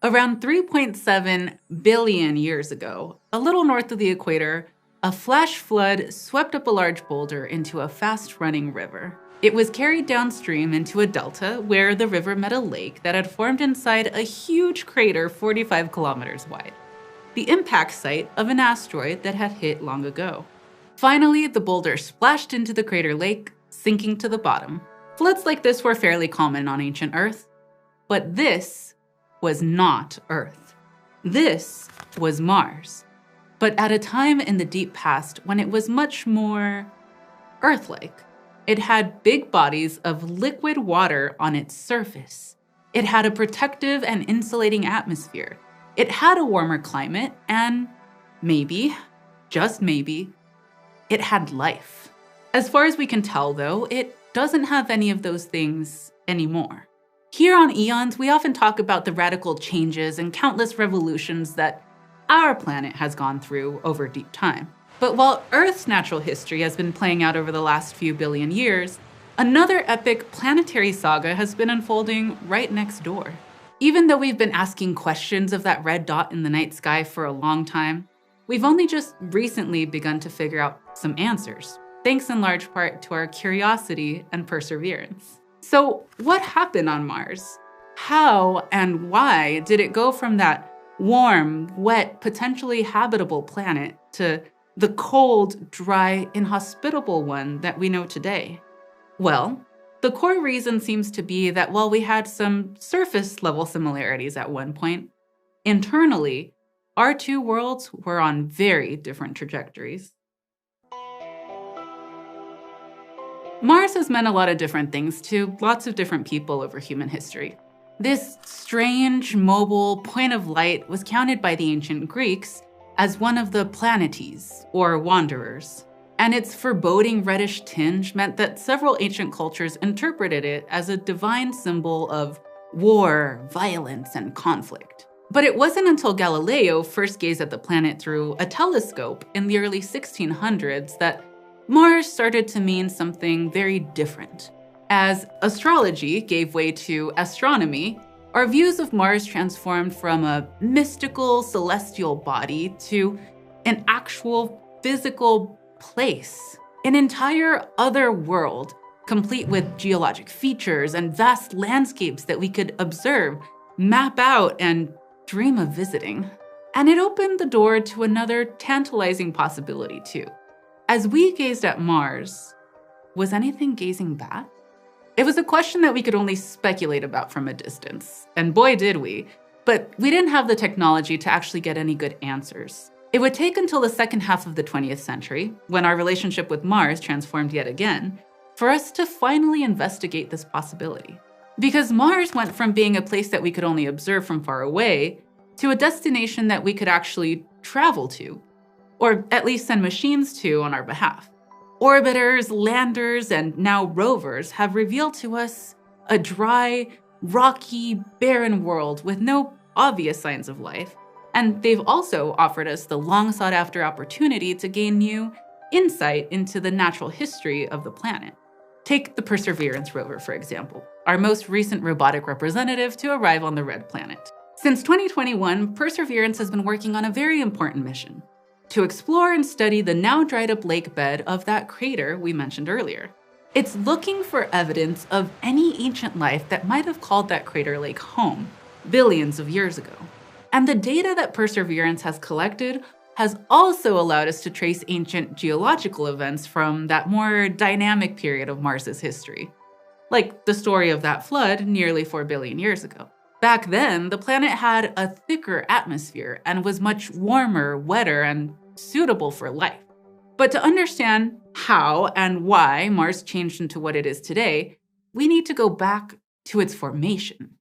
Around 3.7 billion years ago, a little north of the equator, a flash flood swept up a large boulder into a fast-running river. It was carried downstream into a delta where the river met a lake that had formed inside a huge crater 45 kilometers wide, the impact site of an asteroid that had hit long ago. Finally, the boulder splashed into the crater lake, sinking to the bottom. Floods like this were fairly common on ancient Earth, but this was not Earth. This was Mars, but at a time in the deep past when it was much more Earth-like. It had big bodies of liquid water on its surface. It had a protective and insulating atmosphere. It had a warmer climate, and maybe, just maybe, it had life. As far as we can tell, though, it doesn't have any of those things anymore. Here on Eons, we often talk about the radical changes and countless revolutions that our planet has gone through over deep time. But while Earth's natural history has been playing out over the last few billion years, another epic planetary saga has been unfolding right next door. Even though we've been asking questions of that red dot in the night sky for a long time, we've only just recently begun to figure out some answers, thanks in large part to our curiosity and perseverance. So what happened on Mars? How and why did it go from that warm, wet, potentially habitable planet to the cold, dry, inhospitable one that we know today? Well, the core reason seems to be that while we had some surface-level similarities at one point, internally, our two worlds were on very different trajectories. Mars has meant a lot of different things to lots of different people over human history. This strange, mobile point of light was counted by the ancient Greeks as one of the planetes, or wanderers. And its foreboding reddish tinge meant that several ancient cultures interpreted it as a divine symbol of war, violence, and conflict. But it wasn't until Galileo first gazed at the planet through a telescope in the early 1600s that Mars started to mean something very different. As astrology gave way to astronomy, our views of Mars transformed from a mystical celestial body to an actual physical place, an entire other world, complete with geologic features and vast landscapes that we could observe, map out, and dream of visiting. And it opened the door to another tantalizing possibility too. As we gazed at Mars, was anything gazing back? It was a question that we could only speculate about from a distance, and boy did we, but we didn't have the technology to actually get any good answers. It would take until the second half of the 20th century, when our relationship with Mars transformed yet again, for us to finally investigate this possibility. Because Mars went from being a place that we could only observe from far away to a destination that we could actually travel to, or at least send machines to on our behalf. Orbiters, landers, and now rovers have revealed to us a dry, rocky, barren world with no obvious signs of life. And they've also offered us the long-sought-after opportunity to gain new insight into the natural history of the planet. Take the Perseverance rover, for example, our most recent robotic representative to arrive on the red planet. Since 2021, Perseverance has been working on a very important mission: to explore and study the now dried-up lake bed of that crater we mentioned earlier. It's looking for evidence of any ancient life that might have called that crater lake home billions of years ago. And the data that Perseverance has collected has also allowed us to trace ancient geological events from that more dynamic period of Mars's history, like the story of that flood nearly 4 billion years ago. Back then, the planet had a thicker atmosphere and was much warmer, wetter, and suitable for life. But to understand how and why Mars changed into what it is today, we need to go back to its formation.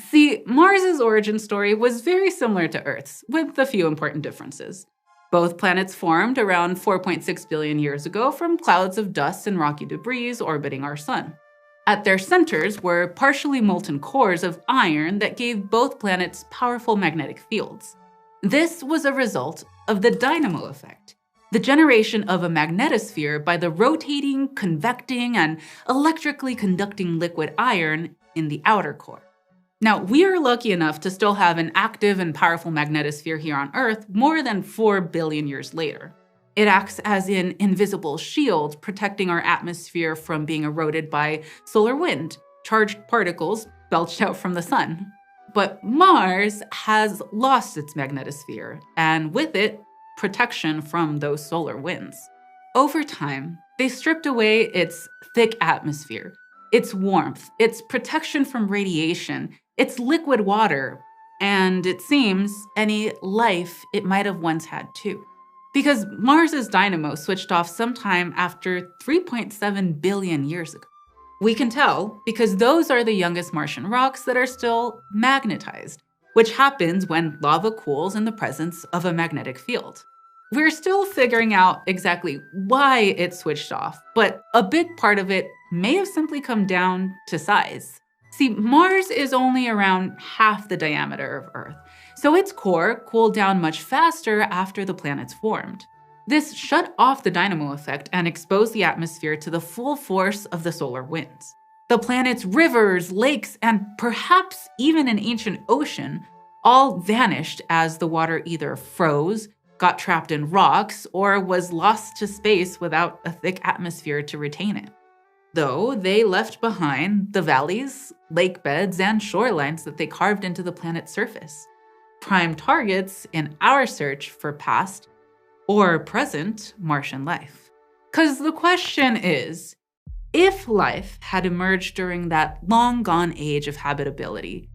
See, Mars's origin story was very similar to Earth's, with a few important differences. Both planets formed around 4.6 billion years ago from clouds of dust and rocky debris orbiting our sun. At their centers were partially molten cores of iron that gave both planets powerful magnetic fields. This was a result of the dynamo effect, the generation of a magnetosphere by the rotating, convecting, and electrically conducting liquid iron in the outer core. Now, we are lucky enough to still have an active and powerful magnetosphere here on Earth more than 4 billion years later. It acts as an invisible shield, protecting our atmosphere from being eroded by solar wind, charged particles belched out from the sun. But Mars has lost its magnetosphere, and with it, protection from those solar winds. Over time, they stripped away its thick atmosphere, its warmth, its protection from radiation, its liquid water, and it seems any life it might have once had too. Because Mars's dynamo switched off sometime after 3.7 billion years ago. We can tell because those are the youngest Martian rocks that are still magnetized, which happens when lava cools in the presence of a magnetic field. We're still figuring out exactly why it switched off, but a big part of it may have simply come down to size. See, Mars is only around half the diameter of Earth, so its core cooled down much faster after the planets formed. This shut off the dynamo effect and exposed the atmosphere to the full force of the solar winds. The planet's rivers, lakes, and perhaps even an ancient ocean all vanished as the water either froze, got trapped in rocks, or was lost to space without a thick atmosphere to retain it. Though they left behind the valleys, lake beds, and shorelines that they carved into the planet's surface, prime targets in our search for past or present Martian life. Because the question is, if life had emerged during that long-gone age of habitability,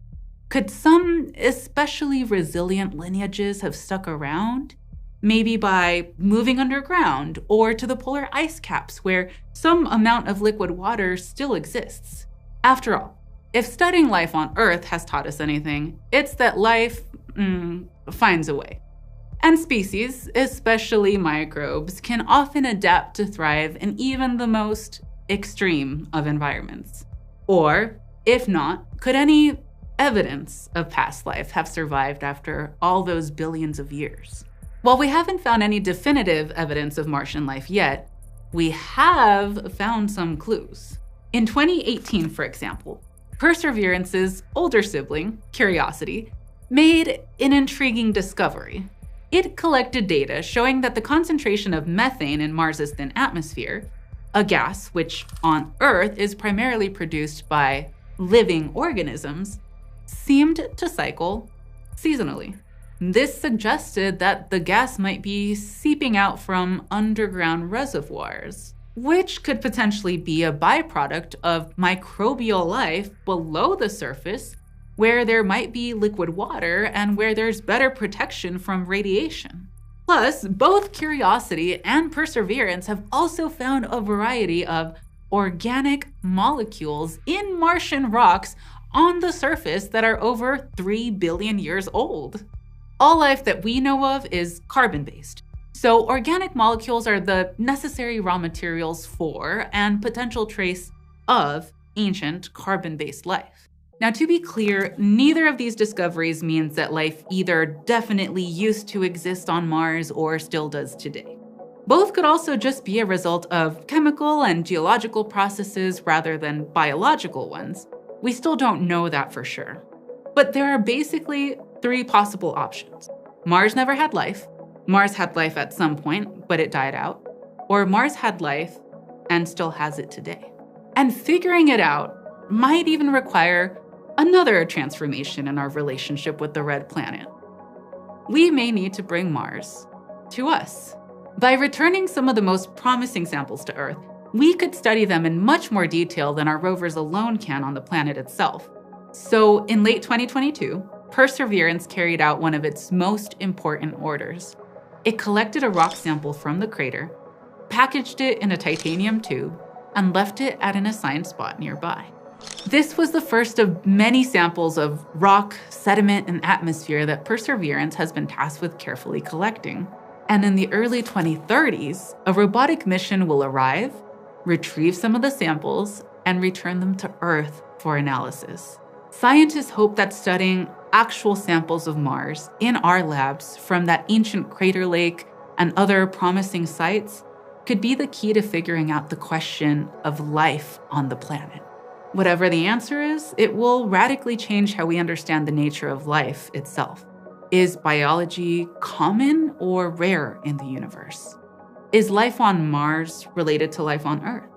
could some especially resilient lineages have stuck around? Maybe by moving underground or to the polar ice caps where some amount of liquid water still exists. After all, if studying life on Earth has taught us anything, it's that life finds a way. And species, especially microbes, can often adapt to thrive in even the most extreme of environments. Or, if not, could any evidence of past life have survived after all those billions of years? While we haven't found any definitive evidence of Martian life yet, we have found some clues. In 2018, for example, Perseverance's older sibling, Curiosity, made an intriguing discovery. It collected data showing that the concentration of methane in Mars's thin atmosphere, a gas which on Earth is primarily produced by living organisms, seemed to cycle seasonally. This suggested that the gas might be seeping out from underground reservoirs, which could potentially be a byproduct of microbial life below the surface, where there might be liquid water and where there's better protection from radiation. Plus, both Curiosity and Perseverance have also found a variety of organic molecules in Martian rocks on the surface that are over 3 billion years old. All life that we know of is carbon-based. So organic molecules are the necessary raw materials for and potential trace of ancient carbon-based life. Now, to be clear, neither of these discoveries means that life either definitely used to exist on Mars or still does today. Both could also just be a result of chemical and geological processes rather than biological ones. We still don't know that for sure. But there are basically 3 possible options. Mars never had life, Mars had life at some point, but it died out, or Mars had life and still has it today. And figuring it out might even require another transformation in our relationship with the red planet. We may need to bring Mars to us. By returning some of the most promising samples to Earth, we could study them in much more detail than our rovers alone can on the planet itself. So in late 2022, Perseverance carried out one of its most important orders. It collected a rock sample from the crater, packaged it in a titanium tube, and left it at an assigned spot nearby. This was the first of many samples of rock, sediment, and atmosphere that Perseverance has been tasked with carefully collecting. And in the early 2030s, a robotic mission will arrive, retrieve some of the samples, and return them to Earth for analysis. Scientists hope that studying actual samples of Mars in our labs from that ancient crater lake and other promising sites could be the key to figuring out the question of life on the planet. Whatever the answer is, it will radically change how we understand the nature of life itself. Is biology common or rare in the universe? Is life on Mars related to life on Earth?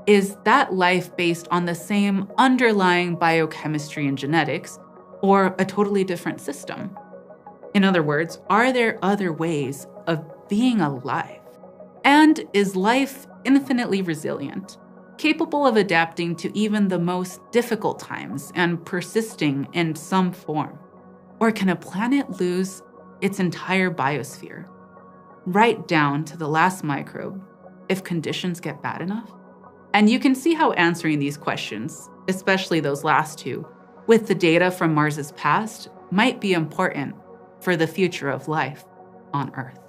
Is that life based on the same underlying biochemistry and genetics, or a totally different system? In other words, are there other ways of being alive? And is life infinitely resilient, capable of adapting to even the most difficult times and persisting in some form? Or can a planet lose its entire biosphere, right down to the last microbe, if conditions get bad enough? And you can see how answering these questions, especially those last two, with the data from Mars's past, might be important for the future of life on Earth.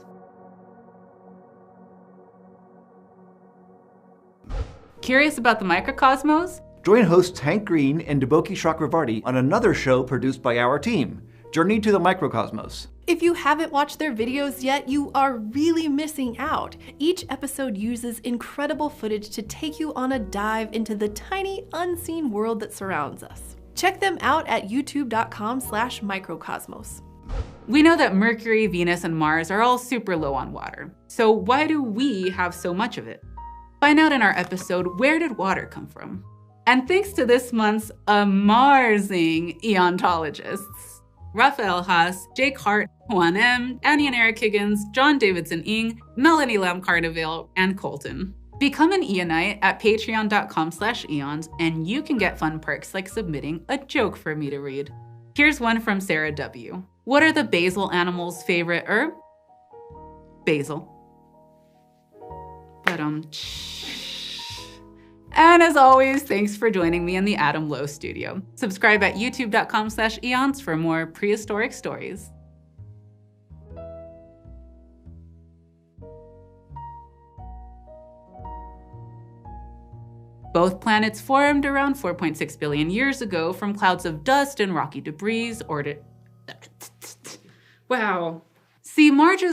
Curious about the microcosmos? Join hosts Hank Green and Deboki Chakravarti on another show produced by our team, Journey to the Microcosmos. If you haven't watched their videos yet, you are really missing out. Each episode uses incredible footage to take you on a dive into the tiny, unseen world that surrounds us. Check them out at youtube.com/microcosmos. We know that Mercury, Venus, and Mars are all super low on water. So why do we have so much of it? Find out in our episode, Where Did Water Come From? And thanks to this month's Marsing eontologists, Raphael Haas, Jake Hart, Juan M., Annie and Eric Higgins, John Davidson Ng, Melanie Lam Carnevale, and Colton. Become an Eonite at patreon.com/eons, and you can get fun perks like submitting a joke for me to read. Here's one from Sarah W. What are the basil animal's favorite herb? Basil. And as always, thanks for joining me in the Adam Lowe studio. Subscribe at youtube.com/eons for more prehistoric stories. Both planets formed around 4.6 billion years ago from clouds of dust and rocky debris Wow. See, Marge.